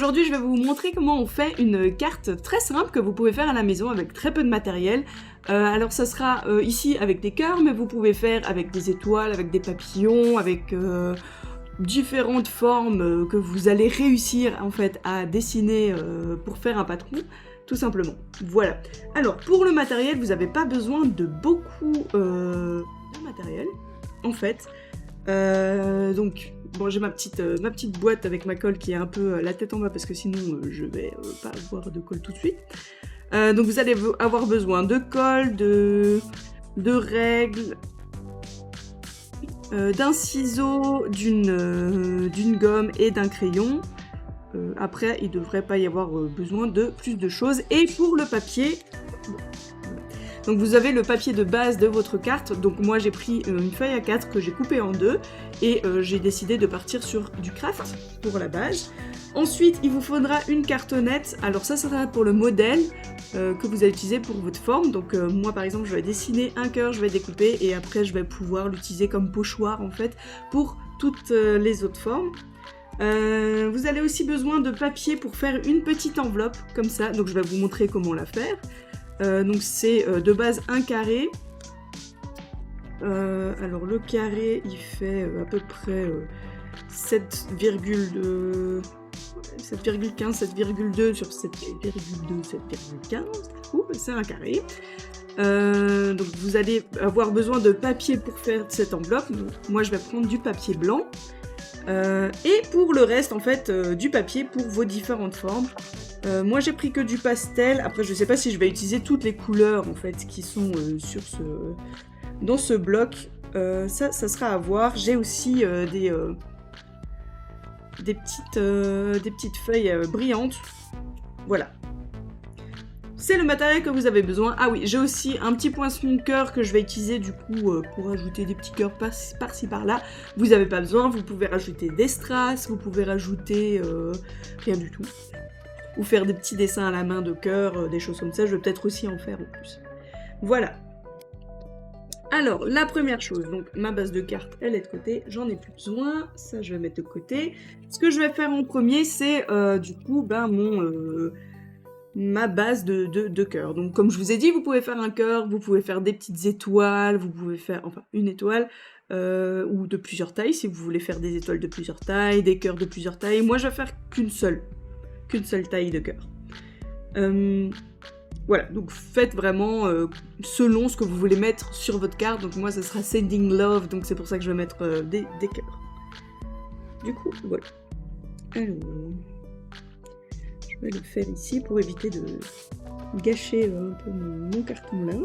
aujourd'hui je vais vous montrer comment on fait une carte très simple que vous pouvez faire à la maison avec très peu de matériel. Alors ça sera ici avec des cœurs, mais vous pouvez faire avec des étoiles, avec des papillons, avec différentes formes que vous allez réussir en fait à dessiner pour faire un patron, tout simplement. Voilà. Alors pour le matériel, vous n'avez pas besoin de beaucoup de matériel, en fait. Donc bon, j'ai ma petite boîte avec ma colle qui est un peu la tête en bas parce que sinon je vais pas avoir de colle tout de suite. Donc vous allez avoir besoin de colle, de règles, d'un ciseau, d'une gomme et d'un crayon. Après, il ne devrait pas y avoir besoin de plus de choses. Et pour le papier, donc vous avez le papier de base de votre carte. Donc moi j'ai pris une feuille A4 que j'ai coupée en deux et j'ai décidé de partir sur du craft pour la base. Ensuite, il vous faudra une cartonnette. Alors ça sera pour le modèle que vous allez utiliser pour votre forme. Donc moi par exemple, je vais dessiner un cœur, je vais découper et après je vais pouvoir l'utiliser comme pochoir en fait pour toutes les autres formes. Vous avez aussi besoin de papier pour faire une petite enveloppe comme ça. Donc je vais vous montrer comment la faire. Donc c'est de base un carré. Alors le carré il fait à peu près 7,15, 7,2 sur 7,2, 7,15. C'est un carré. Donc vous allez avoir besoin de papier pour faire cette enveloppe. Donc, moi je vais prendre du papier blanc. Et pour le reste en fait du papier pour vos différentes formes. Moi j'ai pris que du pastel. Après je sais pas si je vais utiliser toutes les couleurs en fait qui sont dans ce bloc. Ça sera à voir. J'ai aussi des petites feuilles brillantes. Voilà. C'est le matériel que vous avez besoin. Ah oui, j'ai aussi un petit poinçon de cœur que je vais utiliser du coup pour ajouter des petits cœurs par-ci par-là. Vous n'avez pas besoin, vous pouvez rajouter des strass, vous pouvez rajouter rien du tout. Ou faire des petits dessins à la main de cœur, des choses comme ça, je vais peut-être aussi en faire en plus. Voilà. Alors, la première chose, donc ma base de cartes, elle est de côté, j'en ai plus besoin, ça je vais mettre de côté. Ce que je vais faire en premier, c'est du coup ma base de cœur. Donc comme je vous ai dit, vous pouvez faire un cœur, vous pouvez faire des petites étoiles, vous pouvez faire, enfin une étoile, ou de plusieurs tailles, si vous voulez faire des étoiles de plusieurs tailles, des cœurs de plusieurs tailles. Moi je vais faire qu'une seule taille de cœur. Voilà, donc faites vraiment selon ce que vous voulez mettre sur votre carte. Donc moi, ça sera Sending Love, donc c'est pour ça que je vais mettre des cœurs. Du coup, voilà. Alors, je vais le faire ici pour éviter de gâcher un peu mon carton là.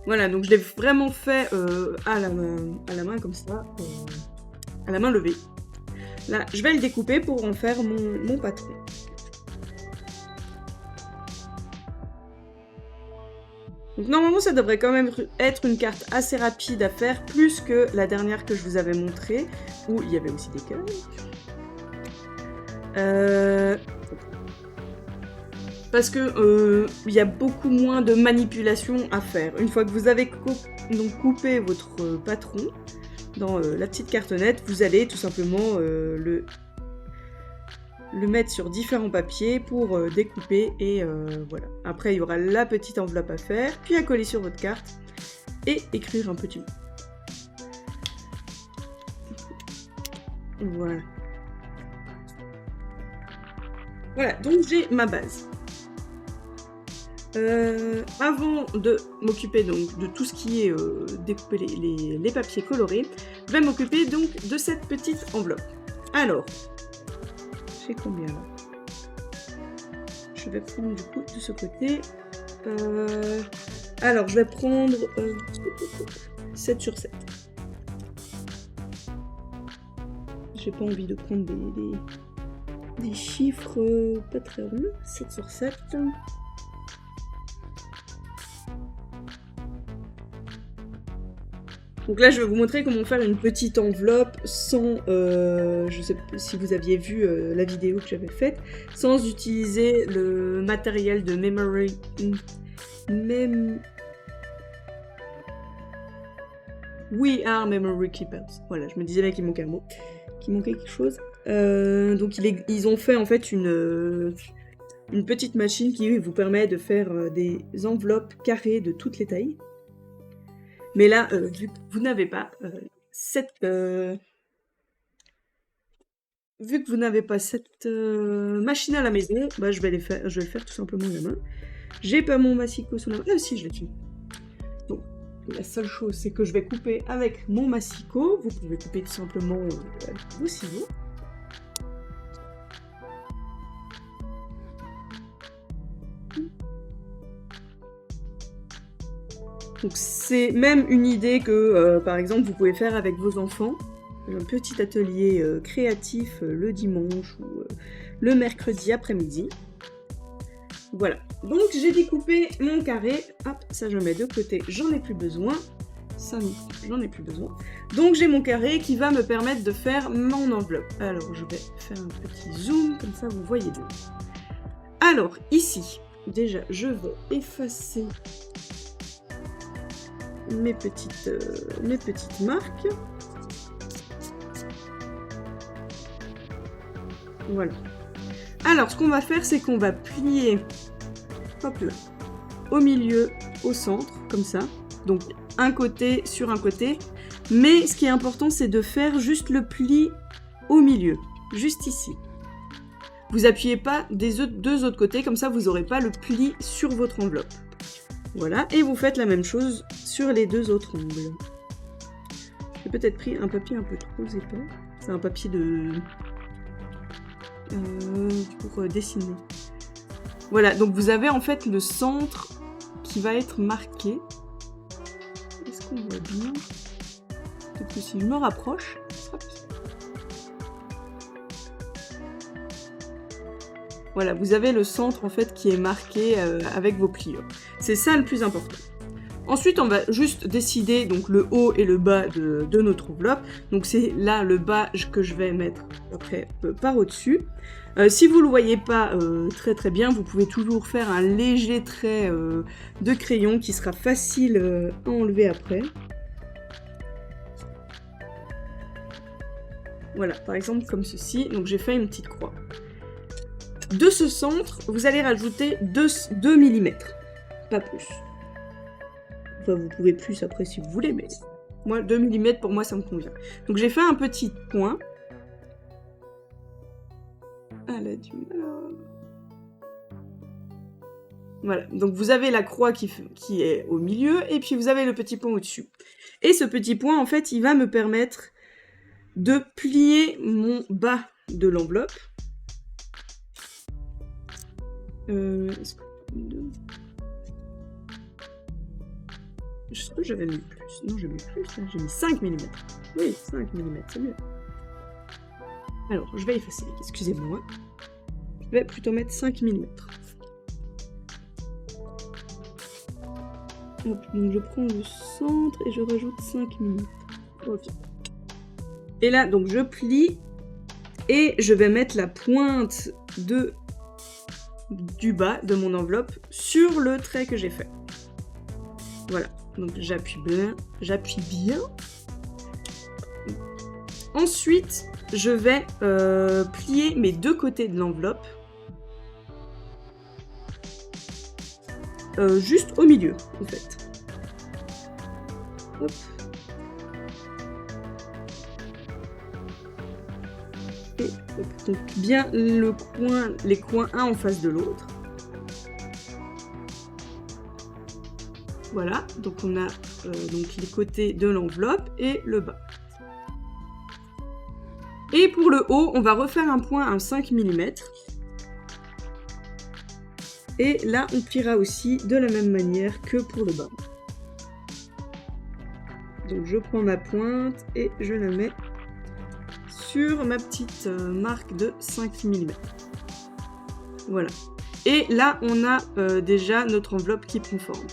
Voilà, donc je l'ai vraiment fait à la main comme ça, à la main levée. Là, je vais le découper pour en faire mon patron. Donc normalement, ça devrait quand même être une carte assez rapide à faire, plus que la dernière que je vous avais montrée, où il y avait aussi des cœurs. Parce que il y a beaucoup moins de manipulation à faire. Une fois que vous avez coupé votre patron dans la petite cartonnette, vous allez tout simplement le mettre sur différents papiers pour découper et voilà. Après il y aura la petite enveloppe à faire, puis à coller sur votre carte et écrire un petit mot. Voilà. Voilà, donc j'ai ma base. Avant de m'occuper donc de tout ce qui est découper les papiers colorés, je vais m'occuper donc de cette petite enveloppe. Alors, j'ai combien là? Je vais prendre du coup de ce côté. Alors, je vais prendre 7 sur 7. J'ai pas envie de prendre des chiffres pas très ronds. 7 sur 7. Donc là, je vais vous montrer comment faire une petite enveloppe sans, je sais pas si vous aviez vu la vidéo que j'avais faite, sans utiliser le matériel de We are memory keepers. Voilà, je me disais bien qu'il manquait un mot, qu'il manquait quelque chose. Donc ils ont fait en fait une petite machine qui vous permet de faire des enveloppes carrées de toutes les tailles. Mais là, vu que vous n'avez pas cette machine à la maison, bah, je vais le faire tout simplement à la main. J'ai pas mon massicot sous la main. Ah si, je l'ai tué. Donc, la seule chose, c'est que je vais couper avec mon massicot. Vous pouvez couper tout simplement avec vos ciseaux. Donc c'est même une idée que, par exemple, vous pouvez faire avec vos enfants. Un petit atelier créatif le dimanche ou le mercredi après-midi. Voilà. Donc j'ai découpé mon carré. Hop, ça je mets de côté, j'en ai plus besoin. Ça, j'en ai plus besoin. Donc j'ai mon carré qui va me permettre de faire mon enveloppe. Alors je vais faire un petit zoom, comme ça vous voyez bien. Alors ici, déjà je vais effacer mes petites marques. Voilà. Alors, ce qu'on va faire, c'est qu'on va plier, hop là, au milieu, au centre, comme ça. Donc, un côté sur un côté. Mais ce qui est important, c'est de faire juste le pli au milieu, juste ici. Vous appuyez pas des deux autres côtés, comme ça, vous n'aurez pas le pli sur votre enveloppe. Voilà, et vous faites la même chose sur les deux autres angles. J'ai peut-être pris un papier un peu trop épais. C'est un papier pour dessiner. Voilà, donc vous avez en fait le centre qui va être marqué. Est-ce qu'on voit bien? Peut-être que si je me rapproche, ce sera plus. Voilà, vous avez le centre en fait qui est marqué avec vos pliures. C'est ça le plus important. Ensuite, on va juste décider donc le haut et le bas de notre enveloppe. Donc c'est là le bas que je vais mettre après par au-dessus. Si vous ne le voyez pas très très bien, vous pouvez toujours faire un léger trait de crayon qui sera facile à enlever après. Voilà, par exemple comme ceci. Donc j'ai fait une petite croix. De ce centre, vous allez rajouter 2 mm, pas plus. Enfin, vous pouvez plus après si vous voulez, mais moi, 2 mm pour moi, ça me convient. Donc j'ai fait un petit point. Elle a du mal. Voilà, donc vous avez la croix qui est au milieu, et puis vous avez le petit point au-dessus. Et ce petit point, en fait, il va me permettre de plier mon bas de l'enveloppe. Est-ce que... Je sais que j'avais mis plus. Non, j'ai mis plus. Hein. J'ai mis 5 mm. Oui, 5 mm, c'est mieux. Alors, je vais effacer. Excusez-moi. Je vais plutôt mettre 5 mm. Hop, donc je prends le centre et je rajoute 5 mm. Ok. Et là, donc je plie et je vais mettre la pointe du bas de mon enveloppe sur le trait que j'ai fait. Voilà. Donc j'appuie bien. Ensuite, je vais plier mes deux côtés de l'enveloppe. Juste au milieu, en fait. Hop. Et hop. Donc bien les coins un en face de l'autre. Voilà, donc on a donc les côtés de l'enveloppe et le bas. Et pour le haut, on va refaire un point à 5 mm. Et là, on pliera aussi de la même manière que pour le bas. Donc je prends ma pointe et je la mets sur ma petite marque de 5 mm. Voilà. Et là, on a déjà notre enveloppe qui prend forme.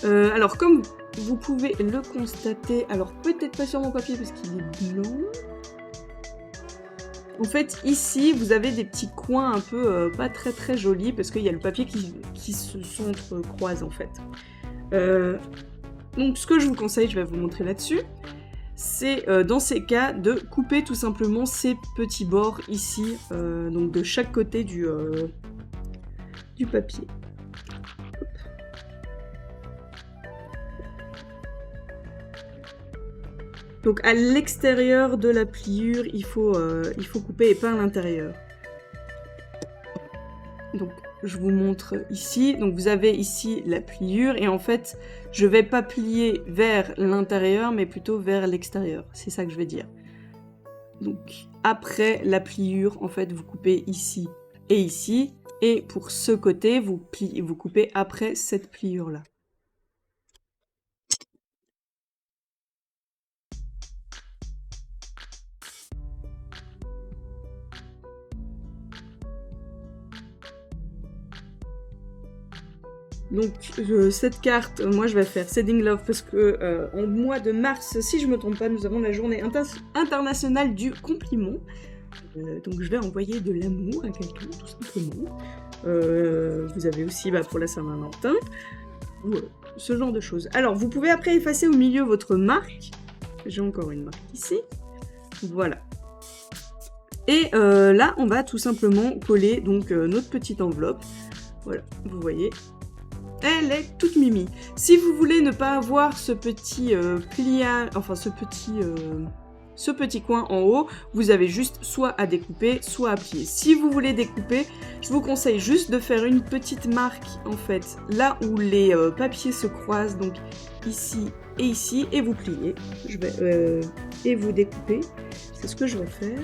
Alors, comme vous pouvez le constater, alors peut-être pas sur mon papier parce qu'il est blanc. En fait, ici, vous avez des petits coins un peu pas très très jolis parce qu'il y a le papier qui se s'entrecroise en fait. Donc ce que je vous conseille, je vais vous montrer là-dessus, c'est dans ces cas de couper tout simplement ces petits bords ici, donc de chaque côté du papier. Hop. Donc à l'extérieur de la pliure, il faut couper et pas à l'intérieur. Donc je vous montre ici. Donc vous avez ici la pliure et en fait, je vais pas plier vers l'intérieur, mais plutôt vers l'extérieur. C'est ça que je vais dire. Donc après la pliure, en fait, vous coupez ici et ici. Et pour ce côté, vous coupez après cette pliure-là. Donc cette carte, moi je vais faire Sending Love parce que en mois de mars, si je me trompe pas, nous avons la journée internationale du compliment. Donc je vais envoyer de l'amour à quelqu'un, tout simplement. Vous avez aussi pour la Saint-Valentin, ou ce genre de choses. Alors vous pouvez après effacer au milieu votre marque. J'ai encore une marque ici. Voilà. Et là, on va tout simplement coller donc notre petite enveloppe. Voilà, vous voyez. Elle est toute mimi. Si vous voulez ne pas avoir ce petit pliage, enfin ce petit coin en haut, vous avez juste soit à découper, soit à plier. Si vous voulez découper, je vous conseille juste de faire une petite marque en fait, là où les papiers se croisent, donc ici et ici, et vous pliez. Et vous découpez. C'est ce que je vais faire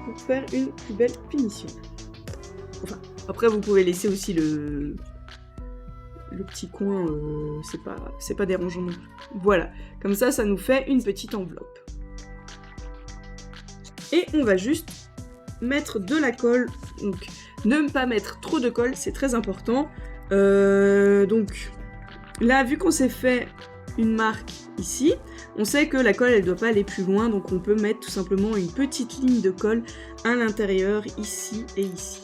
pour faire une plus belle finition. Enfin, après vous pouvez laisser aussi le petit coin, c'est pas dérangeant non plus. Voilà, comme ça, ça nous fait une petite enveloppe. Et on va juste mettre de la colle, donc ne pas mettre trop de colle, c'est très important. Donc là, vu qu'on s'est fait une marque ici, on sait que la colle, elle doit pas aller plus loin, donc on peut mettre tout simplement une petite ligne de colle à l'intérieur, ici et ici.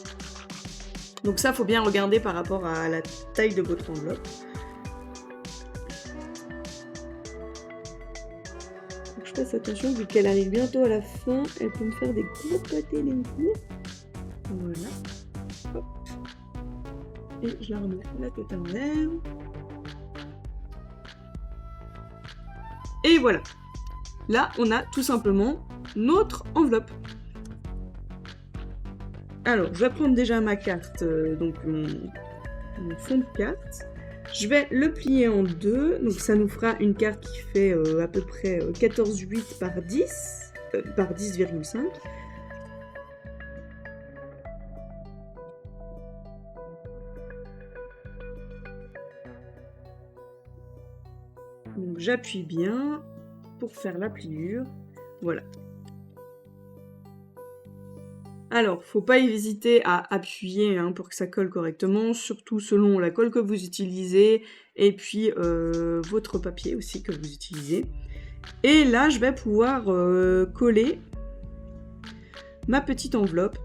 Donc ça, faut bien regarder par rapport à la taille de votre enveloppe. Donc je fasse attention, vu qu'elle arrive bientôt à la fin, elle peut me faire des gros pâtés d'un coup. Voilà. Hop. Et je la remets la tête en l'air. Et voilà. Là, on a tout simplement notre enveloppe. Alors, je vais prendre déjà ma carte, donc mon fond de carte. Je vais le plier en deux, donc ça nous fera une carte qui fait à peu près 14,8 par 10, par 10,5. Donc j'appuie bien pour faire la pliure, voilà. Alors, faut pas hésiter à appuyer pour que ça colle correctement, surtout selon la colle que vous utilisez et puis votre papier aussi que vous utilisez. Et là, je vais pouvoir coller ma petite enveloppe.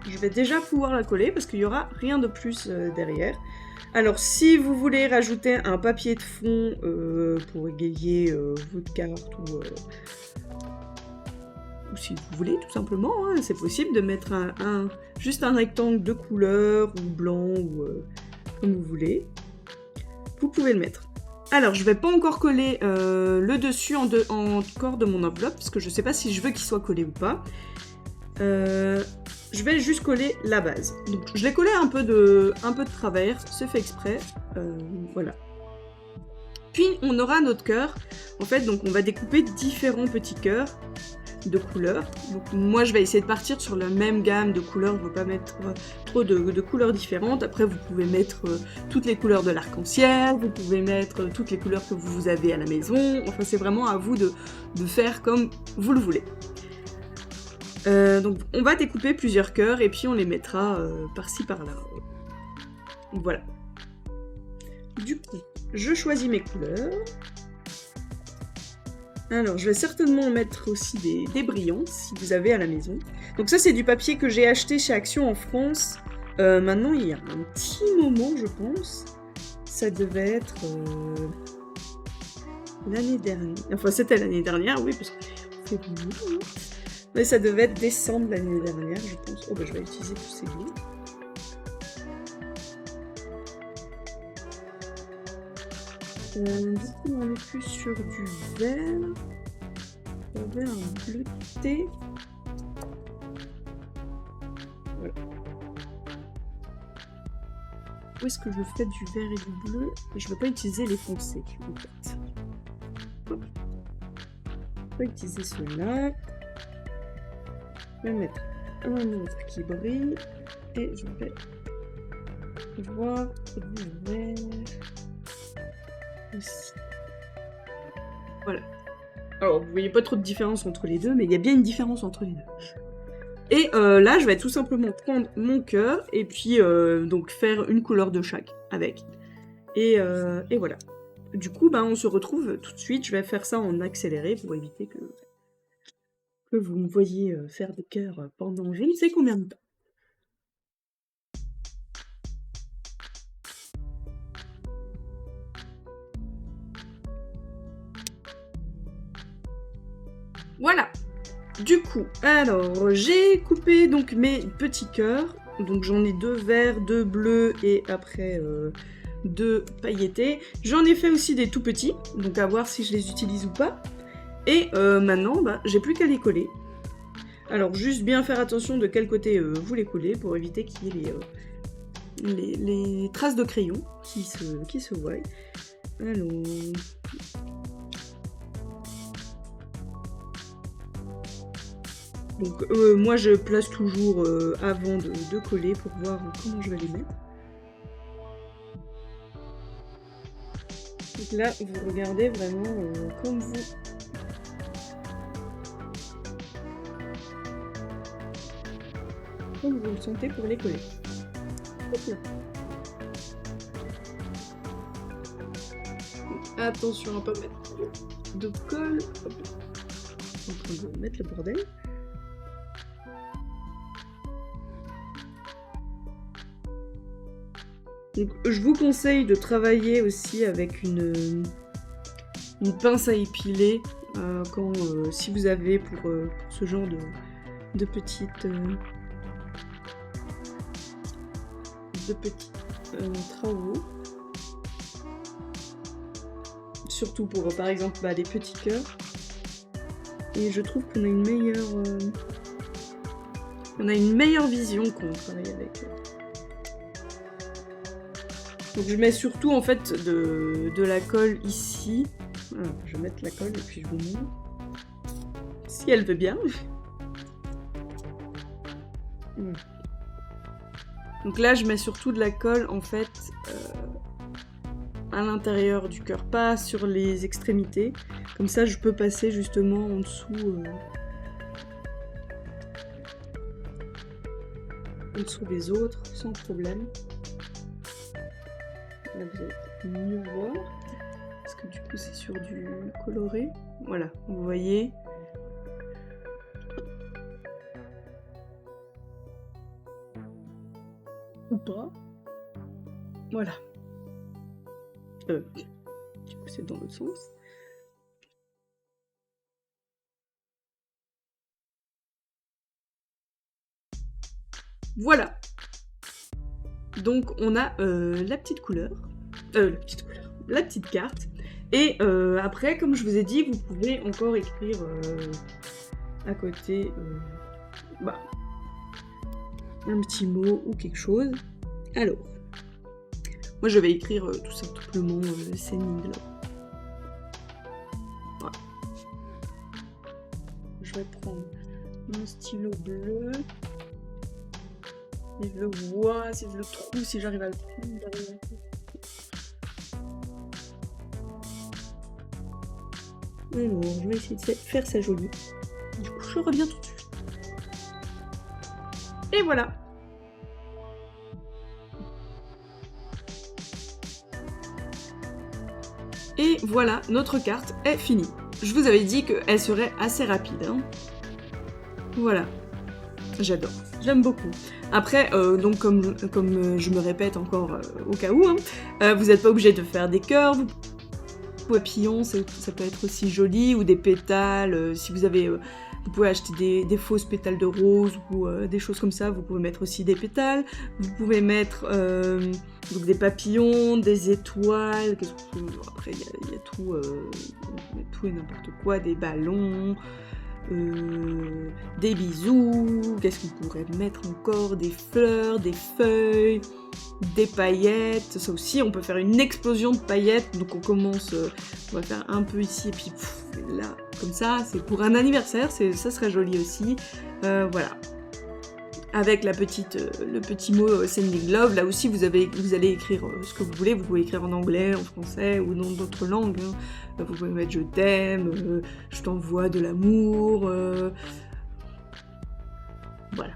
Je vais déjà pouvoir la coller parce qu'il n'y aura rien de plus derrière. Alors, si vous voulez rajouter un papier de fond pour égayer votre carte ou si vous voulez, tout simplement, c'est possible de mettre juste un rectangle de couleur, ou blanc, ou comme vous voulez. Vous pouvez le mettre. Alors, je vais pas encore coller le dessus encore de mon enveloppe, parce que je sais pas si je veux qu'il soit collé ou pas. Je vais juste coller la base. Donc, je l'ai collé un peu de travers, c'est fait exprès. Voilà. Puis, on aura notre cœur. En fait, donc on va découper différents petits cœurs de couleurs. Donc moi je vais essayer de partir sur la même gamme de couleurs, je ne veux pas mettre trop de couleurs différentes. Après vous pouvez mettre toutes les couleurs de l'arc-en-ciel, vous pouvez mettre toutes les couleurs que vous avez à la maison, enfin c'est vraiment à vous de faire comme vous le voulez. Donc on va découper plusieurs cœurs et puis on les mettra par-ci par-là. Voilà. Du coup, je choisis mes couleurs. Alors, je vais certainement mettre aussi des brillants, si vous avez à la maison. Donc ça, c'est du papier que j'ai acheté chez Action en France. Maintenant, il y a un petit moment, je pense. Ça devait être l'année dernière. Enfin, c'était l'année dernière, oui, parce que c'est bon. Mais ça devait être décembre l'année dernière, je pense. Oh, bah, je vais utiliser tous ces bleus. Du coup, on est plus sur du vert. On avait un bleuté. Voilà. Où est-ce que je fais du vert et du bleu? Je ne veux pas utiliser les foncés, en fait. Hop. Je vais utiliser ceux-là. Je vais mettre un autre qui brille. Et je vais voir du vert aussi. Voilà. Alors, vous voyez pas trop de différence entre les deux, mais il y a bien une différence entre les deux. Et là, je vais tout simplement prendre mon cœur et puis donc faire une couleur de chaque avec. Et voilà. Du coup, ben, on se retrouve tout de suite. Je vais faire ça en accéléré pour éviter que vous me voyez faire des cœurs pendant je ne sais combien de temps. Voilà. Du coup, alors, j'ai coupé donc mes petits cœurs. Donc j'en ai 2 verts, 2 bleus et après 2 pailletés. J'en ai fait aussi des tout petits, donc à voir si je les utilise ou pas. Et maintenant, bah, j'ai plus qu'à les coller. Alors juste bien faire attention de quel côté vous les collez pour éviter qu'il y ait les traces de crayon qui se voient. Alors... Donc moi je place toujours avant de coller pour voir comment je vais les mettre. Donc là vous regardez vraiment comme vous le sentez pour les coller. Hop là. Attention à pas mettre de colle. Hop là. En train de mettre le bordel. Donc, je vous conseille de travailler aussi avec une pince à épiler si vous avez pour ce genre de petites travaux. Surtout pour par exemple les petits cœurs. Et je trouve qu'on a une meilleure vision quand on travaille avec. Donc je mets surtout en fait de la colle ici. Voilà, je vais mettre la colle et puis je vous montre. Si elle veut bien. Donc là je mets surtout de la colle en fait à l'intérieur du cœur, pas sur les extrémités. Comme ça je peux passer justement en dessous des autres sans problème. Là vous allez mieux voir, parce que du coup c'est sur du coloré. Voilà, vous voyez. Ou pas. Voilà. Du coup c'est dans l'autre sens. Voilà. Donc on a la petite carte. Et après, comme je vous ai dit, vous pouvez encore écrire à côté un petit mot ou quelque chose. Alors, moi je vais écrire tout simplement ces lignes-là. Voilà. Je vais prendre mon stylo bleu. Si je le vois, si je le trouve, si j'arrive à le prendre. Alors, je vais essayer de faire ça joli. Du coup, je reviens tout de suite. Et voilà. Et voilà, notre carte est finie. Je vous avais dit qu'elle serait assez rapide. Hein. Voilà. J'adore. J'aime beaucoup. Après, donc comme je me répète encore au cas où, hein, vous n'êtes pas obligé de faire des cœurs, papillons, ça peut être aussi joli, ou des pétales, si vous avez... vous pouvez acheter des fausses pétales de rose ou des choses comme ça, vous pouvez mettre aussi des pétales, vous pouvez mettre donc des papillons, des étoiles, après il y a tout, tout et n'importe quoi, des ballons, des bisous, qu'est-ce qu'on pourrait mettre encore, des fleurs, des feuilles, des paillettes, ça aussi on peut faire une explosion de paillettes, donc on commence, on va faire un peu ici et puis là, comme ça, c'est pour un anniversaire, ça serait joli aussi, voilà. Avec le petit mot Sending Love, là aussi vous allez écrire ce que vous voulez, vous pouvez écrire en anglais, en français ou dans d'autres langues, hein. Vous pouvez mettre je t'aime, je t'envoie de l'amour, voilà.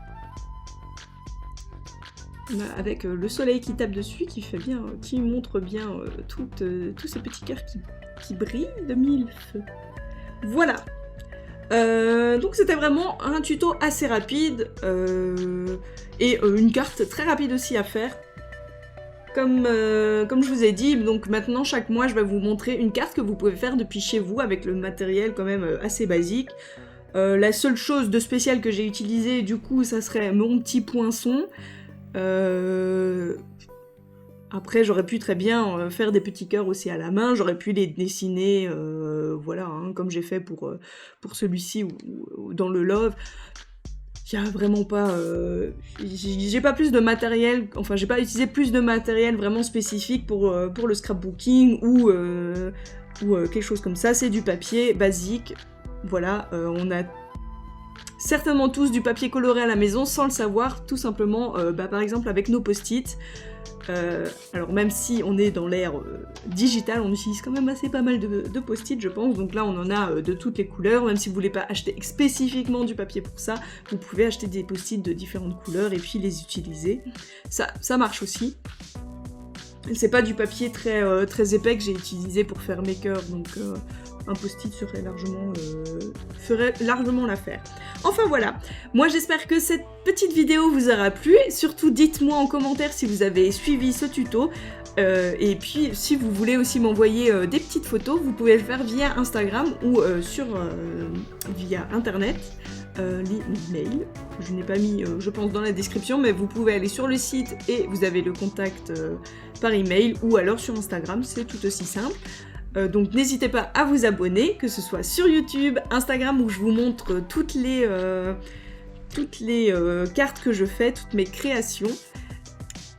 Avec le soleil qui tape dessus, qui montre bien tous ces petits cœurs qui brillent de mille feux. Voilà. Donc c'était vraiment un tuto assez rapide et une carte très rapide aussi à faire. Comme je vous ai dit, donc maintenant chaque mois je vais vous montrer une carte que vous pouvez faire depuis chez vous avec le matériel quand même assez basique. La seule chose de spécial que j'ai utilisé du coup ça serait mon petit poinçon. Après j'aurais pu très bien faire des petits cœurs aussi à la main, j'aurais pu les dessiner voilà, hein, comme j'ai fait pour celui-ci ou dans le Love. Il n'y a vraiment pas... j'ai pas plus de matériel, enfin j'ai pas utilisé plus de matériel vraiment spécifique pour le scrapbooking ou quelque chose comme ça, c'est du papier basique, voilà, on a certainement tous du papier coloré à la maison sans le savoir, tout simplement, par exemple avec nos post-it. Alors même si on est dans l'ère digitale, on utilise quand même pas mal de post-it je pense, donc là on en a de toutes les couleurs, même si vous voulez pas acheter spécifiquement du papier pour ça, vous pouvez acheter des post-it de différentes couleurs et puis les utiliser, ça marche aussi. C'est pas du papier très épais que j'ai utilisé pour faire mes cœurs, donc un post-it ferait largement l'affaire. Enfin voilà, moi j'espère que cette petite vidéo vous aura plu, surtout dites-moi en commentaire si vous avez suivi ce tuto, et puis si vous voulez aussi m'envoyer des petites photos, vous pouvez le faire via Instagram ou via internet, l'email, je n'ai pas mis je pense dans la description, mais vous pouvez aller sur le site et vous avez le contact par email, ou alors sur Instagram, c'est tout aussi simple. Donc n'hésitez pas à vous abonner, que ce soit sur YouTube, Instagram, où je vous montre toutes les cartes que je fais, toutes mes créations.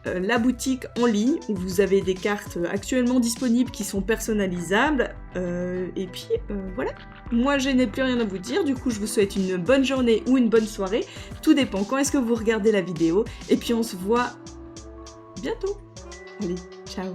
La boutique en ligne, où vous avez des cartes actuellement disponibles qui sont personnalisables. Et puis voilà, moi je n'ai plus rien à vous dire, du coup je vous souhaite une bonne journée ou une bonne soirée. Tout dépend quand est-ce que vous regardez la vidéo. Et puis on se voit bientôt. Allez, ciao.